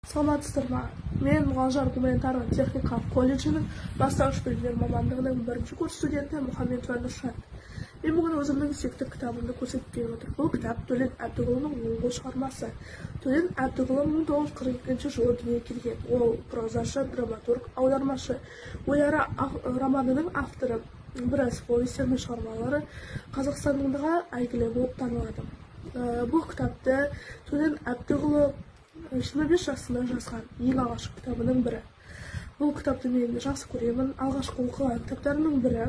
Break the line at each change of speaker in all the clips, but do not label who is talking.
саламатсыздар ма? Мен Мұғалжар гуманитарлық техникалық колледжінің бастауыш білімдер мамандығының 1-ші курс студенті Мұхамедова Нұршат. Мен бүгін өзімнің сүйікті кітабымды көрсетіп келіп отыр. Бұл кітап Төлен Әбдіғұлының оңғыл шығармасы. Төлен Әбдіғұл 1942 жылы дүниеге келген. Ол прозашы, драматург, аудармашы. Ойлары романының авторы. Біраз повестер мен шығармалары Қазақстандағы әйгілі болып танылады. Бұл кітапты Төлен Әбдіғұл 25 жасында жазған ең алғашқы кітабының бірі. Бұл кітапты мен жақсы көремін. Алғашқы оқыған кітаптарының бірі.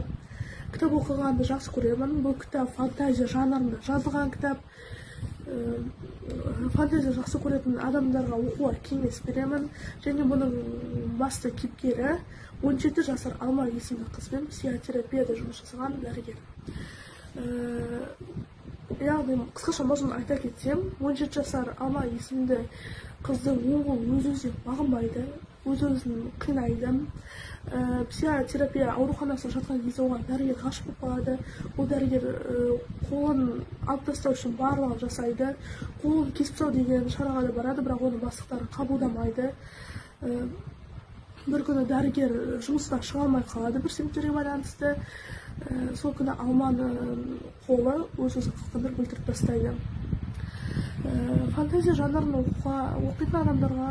Кітап оқығанды жақсы көремін. Бұл кітап фантазия жанрында жазылған кітап. Фантазия жақсы көретін адамдарға оқуға кеңес беремін. Және бұның басты кейіпкері 17 жасар Алма есімді қызбен психотерапияда жұмыс жасаған дәрігер. Яғни қысқаша мазмұнын айта кетсем, 17 жасар Алма есімді қызды оңғыл өз-өзіне бағынбайды, өз-өзін қинайды. Психотерапия ауруханасында жатқан кезде оған дәрігер ғашық болып қалады. Ол дәрігер қолын алып тастау үшін барлығын жасайды. Қолын кесіп тастау деген шараға да барады, бірақ оны бастықтары қабылдамайды. Бір күні дәрігер жұмыстан шыға алмай қалады бір себептерге байланысты. Сол күні Алманың қолы өз-өзін қылқындырып өлтіріп тастайды. Фантазия жанрын оқитын адамдарға